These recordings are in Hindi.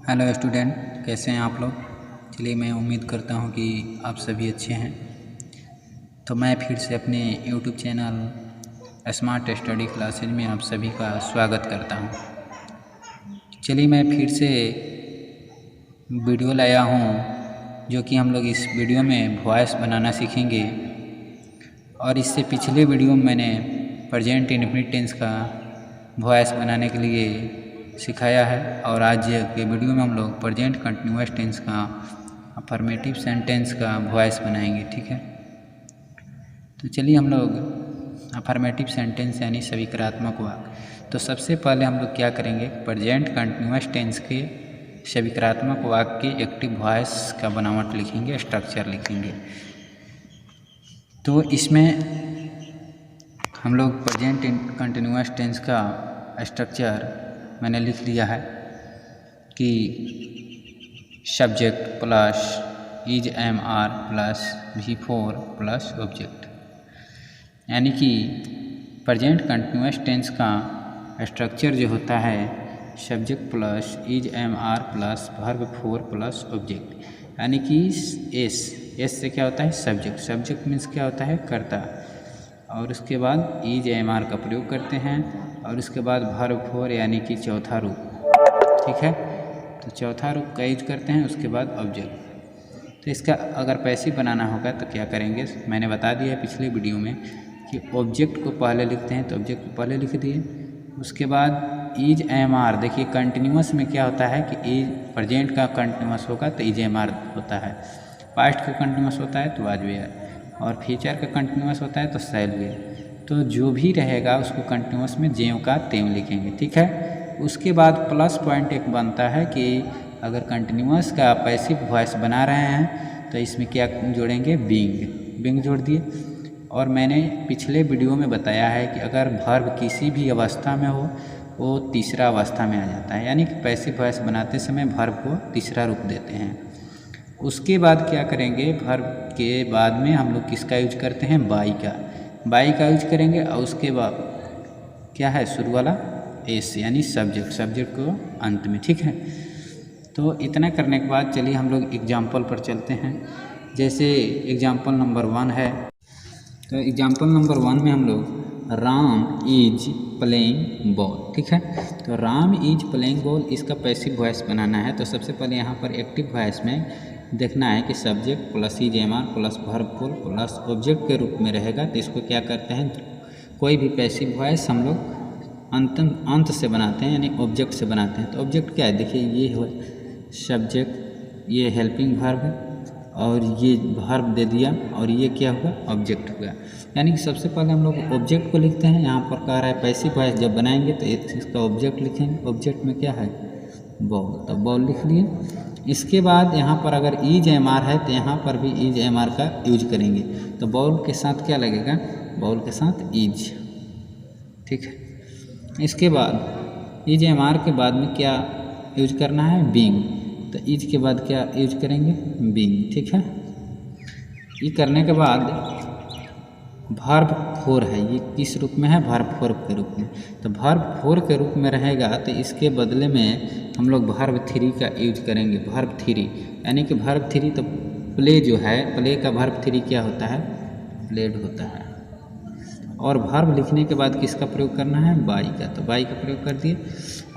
हेलो स्टूडेंट, कैसे हैं आप लोग। चलिए, मैं उम्मीद करता हूं कि आप सभी अच्छे हैं। तो मैं फिर से अपने YouTube channel smart study classes में आप सभी का स्वागत करता हूं। चलिए, मैं फिर से वीडियो लाया हूं, जो कि हम लोग इस वीडियो में वॉइस बनाना सीखेंगे। और इससे पिछले वीडियो में मैंने प्रेजेंट इंडेफिनिट टेंस का वॉइस बनाने के लिए सिखाया है, और आज के वीडियो में हम लोग प्रेजेंट कंटिन्यूअस टेंस का अफर्मेटिव सेंटेंस का वॉइस बनाएंगे। ठीक है, तो चलिए हम लोग अफर्मेटिव सेंटेंस यानी सविकारात्मक वाक्य। तो सबसे पहले हम लोग क्या करेंगे, प्रेजेंट कंटिन्यूअस टेंस के सविकारात्मक वाक्य के एक्टिव वॉइस का बनावट लिखेंगे, स्ट्रक्चर लिखेंगे। तो इसमें हम लोग प्रेजेंट कंटिन्यूअस टेंस का स्ट्रक्चर मैंने लिख लिया है कि subject plus is am are plus V4 plus object, यानी कि प्रेजेंट कंटिन्यूअस टेंस का स्ट्रक्चर जो होता है subject plus is am are plus verb 4 plus object, यानी कि एस से क्या होता है सब्जेक्ट, सब्जेक्ट मीन्स क्या होता है कर्ता, और उसके बाद इज एम आर का प्रयोग करते हैं, और उसके बाद वर्ब 4 यानी कि चौथा रूप। ठीक है, तो चौथा रूप का यूज करते हैं, उसके बाद ऑब्जेक्ट। तो इसका अगर पैसिव बनाना होगा तो क्या करेंगे, मैंने बता दिया है पिछले वीडियो में कि ऑब्जेक्ट को पहले लिखते हैं, तो ऑब्जेक्ट को पहले लिख दिए। उसके बाद इज एम आर, देखिए कंटिन्यूअस में क्या होता है कि इज प्रेजेंट का कंटिन्यूअस होगा तो इज एम आर होता है, पास्ट का कंटिन्यूअस होता है तो वाज वेयर, और फ्यूचर का कंटिन्यूअस होता है तो शैल वेयर। तो जो भी रहेगा उसको कंटिन्यूअस में ज्यों का त्यों लिखेंगे। ठीक है, उसके बाद प्लस पॉइंट एक बनता है कि अगर कंटिन्यूअस का पैसिव वॉइस बना रहे हैं तो इसमें क्या जोड़ेंगे, बिंग जोड़ दिए। और मैंने पिछले वीडियो में बताया है कि अगर वर्ब किसी भी अवस्था में हो वो तीसरा अवस्था में आ जाता है, यानी कि पैसिव वॉइस बनाते समय वर्ब को तीसरा रूप देते हैं। उसके बाद क्या करेंगे, वर्ब के बाद में हम लोग किसका यूज करते हैं, बाई का यूज करेंगे, और उसके बाद क्या है शुरू वाला एस यानी सब्जेक्ट को अंत में। ठीक है, तो इतना करने के बाद चलिए हम लोग एग्जाम्पल पर चलते हैं। जैसे एग्जाम्पल नंबर 1 है, तो एग्जाम्पल नंबर 1 में हम लोग राम इज प्लेइंग बॉल। ठीक है, तो राम इज प्लेइंग बॉल, इसका पैसिव वॉइस बनाना है। तो सबसे पहले यहाँ पर एक्टिव वॉइस में देखना है कि subject plus is am are plus verb 4 plus object के रूप में रहेगा। तो इसको क्या करते हैं, कोई भी पैसिव वॉइस हम लोग अंत से बनाते हैं, यानी ऑब्जेक्ट से बनाते हैं। तो ऑब्जेक्ट क्या है, देखिए ये हो सब्जेक्ट, ये हेल्पिंग वर्ब है, और ये वर्ब दे दिया, और ये क्या हुआ ऑब्जेक्ट हुआ। यानी कि सबसे पहले हम लोग ऑब्जेक्ट को लिखते हैं। यहाँ पर कह रहा है पैसिव वॉइस जब बनाएंगे तो इसका ऑब्जेक्ट लिखेंगे। ऑब्जेक्ट में क्या है बॉल, तो बॉल लिख लिए। इसके बाद यहाँ पर अगर इज एम आर है तो यहाँ पर भी इज एम आर का यूज करेंगे। तो बॉल के साथ क्या लगेगा, बॉल के साथ इज। ठीक है, इसके बाद इज एम आर के बाद में क्या यूज करना है, बिंग। तो इज के बाद क्या यूज करेंगे, बिंग। ठीक है, ये करने के बाद वर्ब 4 है, ये किस रूप में है, वर्ब 4 के रूप में। तो वर्ब 4 के रूप में रहेगा तो इसके बदले में हम लोग वर्ब 3 का यूज करेंगे। वर्ब 3 यानी कि वर्ब 3, तो प्ले जो है, प्ले का वर्ब 3 क्या होता है, प्लेड होता है। और वर्ब लिखने के बाद किसका प्रयोग करना है, बाई का। तो बाई का प्रयोग कर दिए।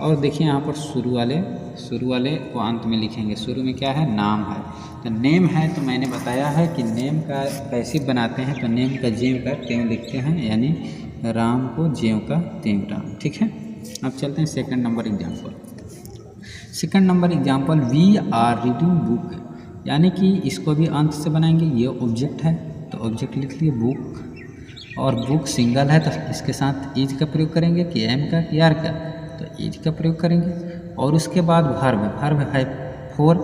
और देखिए यहाँ पर शुरू वाले को अंत में लिखेंगे। शुरू में क्या है, नाम है। तो नेम है, तो मैंने बताया है कि नेम का पैसिव बनाते हैं तो नेम का ज्यों का त्यों लिखते हैं, यानी राम को ज्यों का त्यों राम। ठीक है, अब चलते हैं second number example. Second number example, we are reading book, यानी कि इसको भी अंत से बनाएंगे। ये ऑब्जेक्ट है तो ऑब्जेक्ट लिख लिए बुक, और बुक सिंगल है तो इसके साथ इज का प्रयोग करेंगे कि एम का कि आर का, तो इज का प्रयोग करेंगे। और उसके बाद वर्ब है 4,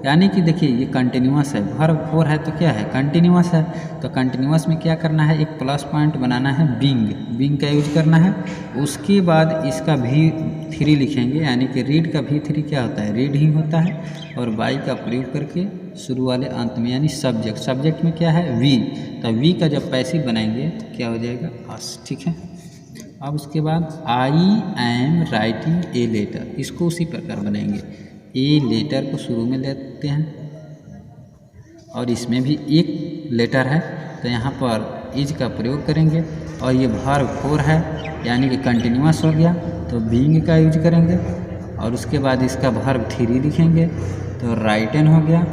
यानी कि देखिए ये कंटिन्यूअस है, वर्ब 4 है तो क्या है, कंटिन्यूअस है। तो कंटिन्यूअस में क्या करना है, एक प्लस पॉइंट बनाना है, बिंग का यूज करना है। उसके बाद इसका V3 लिखेंगे, यानी कि रीड का V3 क्या होता है, रीड ही होता है। और बाई का प्रयोग करके शुरू वाले अंत में, यानी सब्जेक्ट में क्या है, वी। तो वी का जब पैसिव बनाएंगे तो क्या हो जाएगा, अस। ठीक है, अब उसके बाद I am writing a letter, इसको उसी प्रकार बनाएंगे। ए लेटर को शुरू में लेते हैं और इसमें भी एक लेटर है, तो यहाँ पर इज का प्रयोग करेंगे। और ये वर्ब 4 है यानी कि कंटिन्यूअस हो गया, तो बीइंग का यूज करेंगे। और उसके बाद इसका वर्ब 3 लिखेंगे, तो राइटन हो गया।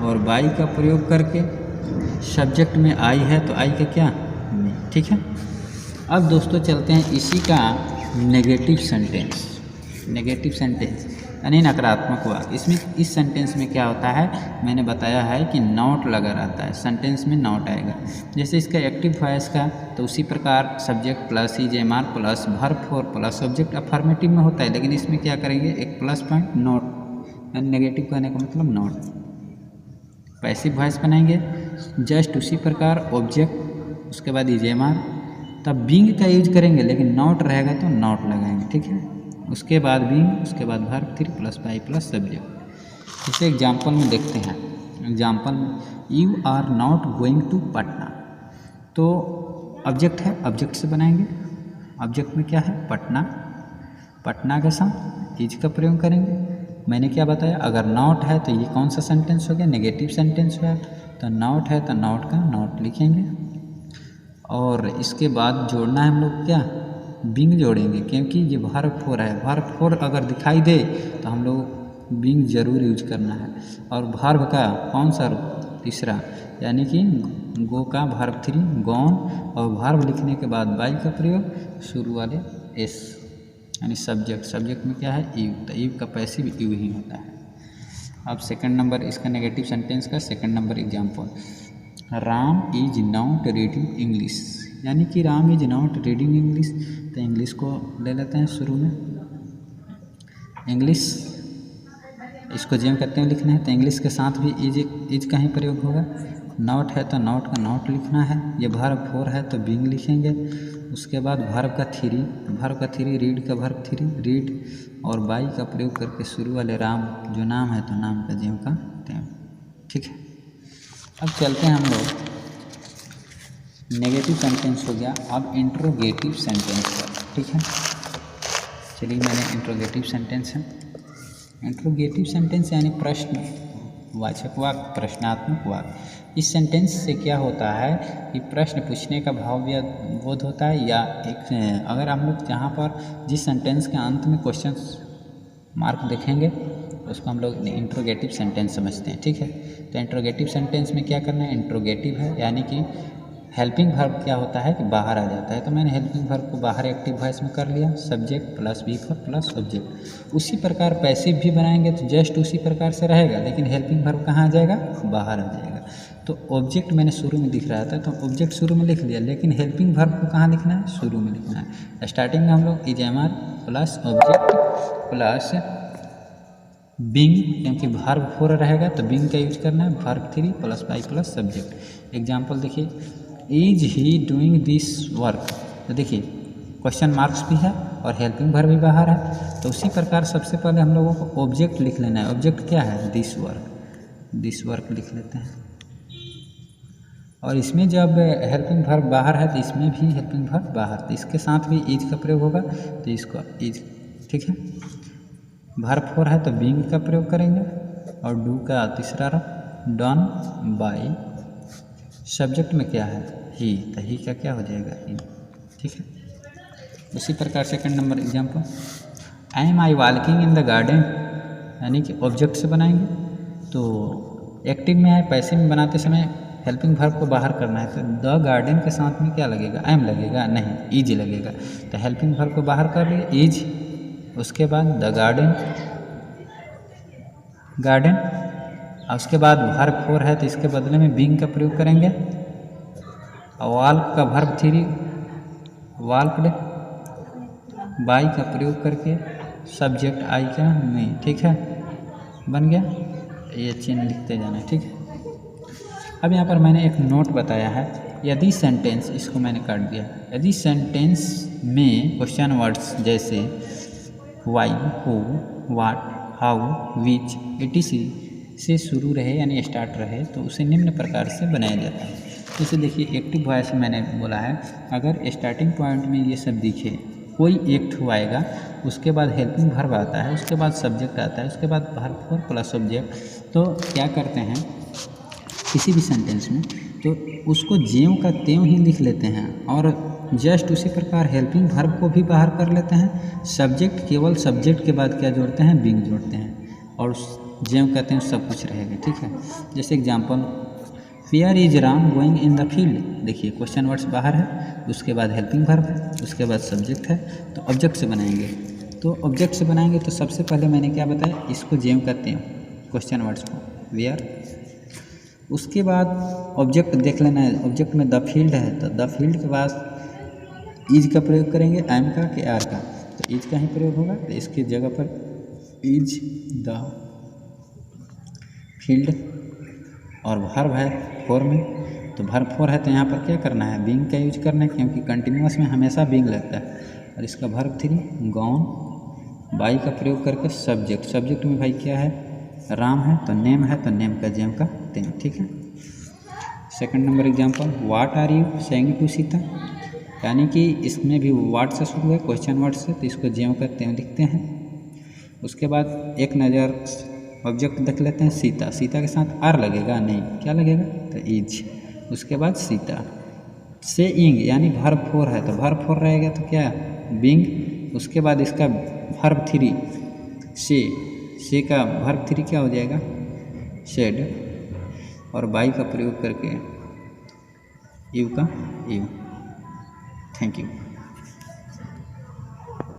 और बाई का प्रयोग करके सब्जेक्ट में आई है, तो आई का क्या मी, ठीक है। अब दोस्तों चलते हैं इसी का नेगेटिव सेंटेंस। नेगेटिव सेंटेंस यानी नकारात्मक वाक्य। इसमें इस सेंटेंस में क्या होता है, मैंने बताया है कि नॉट लगा रहता है, सेंटेंस में नॉट आएगा। जैसे इसका एक्टिव वॉइस का, तो उसी प्रकार subject plus is am are plus verb 4 plus subject affirmative में होता है, लेकिन इसमें क्या करेंगे, एक प्लस पॉइंट नॉट, यानी नेगेटिव कहने का मतलब नॉट। पैसिव वॉइस बनाएंगे जस्ट उसी प्रकार ऑब्जेक्ट, उसके बाद ईजेएमआर, तब बीइंग का यूज करेंगे, लेकिन नॉट रहेगा तो नॉट लगाएंगे, ठीक है। उसके बाद बीइंग, उसके बाद verb 3 plus by plus subject. इसे एग्जाम्पल में देखते हैं। एग्जाम्पल में you are not going to Patna, तो ऑब्जेक्ट है, ऑब्जेक्ट से बनाएंगे। ऑब्जेक्ट में क्या है, पटना। पटना के साथ इज का प्रयोग करेंगे। मैंने क्या बताया, अगर नॉट है तो ये कौन सा सेंटेंस हो गया, नेगेटिव सेंटेंस है। तो नॉट है तो नॉट का नॉट लिखेंगे। और इसके बाद जोड़ना है हम लोग क्या, बीइंग जोड़ेंगे, क्योंकि ये वर्ब 4 है। वर्ब 4 अगर दिखाई दे तो हम लोग बीइंग जरूर यूज करना है। और वर्ब का कौन सा रूप, तीसरा, यानी कि गो का वर्ब 3 गॉन। और वर्ब लिखने के बाद बाई का प्रयोग, शुरू वाले एस, यानी सब्जेक्ट। सब्जेक्ट में क्या है, यू, तो यू का पैसिव यू ही होता है। अब सेकंड नंबर इसका नेगेटिव सेंटेंस का second number example, Ram is not reading English, यानी कि Ram is not reading English. तो इंग्लिश को ले लेते हैं शुरू में, इंग्लिश, इसको जेम करते हुए लिखना है, तो इंग्लिश के साथ भी इज का ही प्रयोग होगा। नॉट है तो नॉट का नॉट लिखना है। ये वर्ब 4 है तो बीइंग लिखेंगे। उसके बाद वर्ब का 3, रीड का वर्ब 3 रीड। और बाई का प्रयोग करके शुरू वाले राम, जो नाम है तो नाम का जेम का तेम, ठीक है। अब चलते हैं हम लोग, नेगेटिव सेंटेंस हो गया, अब इंट्रोगेटिव सेंटेंस पर, ठीक है। चलिए, मैंने इंट्रोगेटिव सेंटेंस है। इंट्रोगेटिव सेंटेंस यानी प्रश्नवाचक वाक्य, प्रश्नात्मक वाक्य। इस सेंटेंस से क्या होता है कि प्रश्न पूछने का भाव या बोध होता है, या एक, अगर हम लोग जहाँ पर जिस सेंटेंस के अंत में क्वेश्चन मार्क देखेंगे उसको हम लोग इंट्रोगेटिव सेंटेंस समझते हैं, ठीक है। तो इंट्रोगेटिव सेंटेंस में क्या करना है, इंट्रोगेटिव है यानी कि हेल्पिंग वर्ब क्या होता है कि बाहर आ जाता है। तो मैंने हेल्पिंग वर्ब को बाहर एक्टिव वॉइस में कर लिया, subject plus V4 plus object. उसी प्रकार पैसिव भी बनाएंगे तो जस्ट उसी प्रकार से रहेगा, लेकिन हेल्पिंग वर्ब कहाँ आ जाएगा, बाहर आ जाएगा। तो ऑब्जेक्ट मैंने शुरू में दिख रहा था, तो ऑब्जेक्ट शुरू में लिख लिया, लेकिन हेल्पिंग वर्ब को कहाँ लिखना है, शुरू में लिखना है। स्टार्टिंग में हम लोग is am are plus object plus being, क्योंकि वर्ब 4 रहेगा तो बीइंग का यूज करना है, verb 3 plus by plus subject. Example देखिए, is he doing this work, तो देखिए क्वेश्चन मार्क्स भी है और हेल्पिंग वर्ब भी बाहर है। तो उसी प्रकार सबसे पहले हम लोगों को ऑब्जेक्ट लिख लेना है। ऑब्जेक्ट क्या है, दिस वर्क लिख लेते हैं। और इसमें जब हेल्पिंग वर्ब बाहर है तो इसमें भी हेल्पिंग वर्ब बाहर, तो इसके साथ भी इज का प्रयोग होगा, तो इसको इज, ठीक है। वर्ब 4 है तो बीइंग का प्रयोग करेंगे। और डू का तीसरा रहा, डन बाय। सब्जेक्ट में क्या है, ही, तो ही का क्या हो जाएगा, ही, ठीक है। उसी प्रकार second number example, am I walking in the garden, यानी कि ऑब्जेक्ट से बनाएंगे। तो एक्टिव में है, पैसिव में बनाते समय हेल्पिंग वर्ब को बाहर करना है, तो द गार्डन के साथ में क्या लगेगा, एम लगेगा, नहीं इज लगेगा। तो हेल्पिंग वर्ब को बाहर कर लिए, इज। उसके बाद द गार्डन। और उसके बाद वर्ब 4 है तो इसके बदले में बीइंग का प्रयोग करेंगे। और वॉल्क का वर्ब 3 वॉल्कड, बाई का प्रयोग करके सब्जेक्ट आई का में, ठीक है, बन गया। ये चिन्ह लिखते जाना है, ठीक है। अब यहाँ पर मैंने एक नोट बताया है, यदि सेंटेंस, इसको मैंने काट दिया, यदि सेंटेंस में क्वेश्चन वर्ड्स जैसे why, who, what, how, which, etc से शुरू रहे यानी स्टार्ट रहे, तो उसे निम्न प्रकार से बनाया जाता है। जैसे देखिए, एक्टिव वॉइस में मैंने बोला है, अगर स्टार्टिंग पॉइंट में ये सब दिखे कोई एक ठो आएगा, उसके बाद हेल्पिंग वर्ब आता है, उसके बाद सब्जेक्ट आता है, उसके बाद वर्ब फोर प्लस ऑब्जेक्ट। तो क्या करते हैं किसी भी सेंटेंस में, तो उसको ज्यों का त्यों ही लिख लेते हैं और जस्ट उसी प्रकार हेल्पिंग वर्ब को भी बाहर कर लेते हैं। सब्जेक्ट केवल सब्जेक्ट के बाद क्या जोड़ते हैं, बीइंग जोड़ते हैं और ज्यों का त्यों सब कुछ रहेगा। ठीक है, जैसे example, where is Ram going in the field. देखिए क्वेश्चन वर्ड्स बाहर है, उसके बाद हेल्पिंग वर्ब है, उसके बाद सब्जेक्ट है, तो ऑब्जेक्ट से बनाएंगे। तो ऑब्जेक्ट से बनाएंगे तो सबसे पहले मैंने क्या बताया, इसको ज्यों का त्यों क्वेश्चन वर्ड्स को वेयर, उसके बाद ऑब्जेक्ट देख लेना है, ऑब्जेक्ट में द फील्ड है तो द फील्ड के बाद इज का प्रयोग करेंगे, एम का कि आर का, तो इज का ही प्रयोग होगा, तो इसकी जगह पर इज द फील्ड। और वर्ब है फोर में, तो वर्ब फोर है तो यहाँ पर क्या करना है, बीइंग का यूज करना है, क्योंकि कंटिन्यूअस में हमेशा बीइंग लगता है। और इसका वर्ब थ्री गॉन, बाई का प्रयोग करके सब्जेक्ट, सब्जेक्ट में भाई क्या है, राम है तो नेम है, तो नेम का जेम का तेम। ठीक है, second number example, what are you saying to Sita, यानी कि इसमें भी व्हाट से शुरू है क्वेश्चन वर्ड से, तो इसको जेम का तेम लिखते हैं। उसके बाद एक नज़र ऑब्जेक्ट देख लेते हैं, सीता, सीता के साथ आर लगेगा नहीं, क्या लगेगा, तो इज। उसके बाद सीता से इंग, यानी वर्ब फोर है तो वर्ब फोर रहेगा तो क्या, बीइंग। उसके बाद इसका वर्ब थ्री से का वर्ब थ्री क्या हो जाएगा, शेड, और बाई का प्रयोग करके यू का यू। Thank you.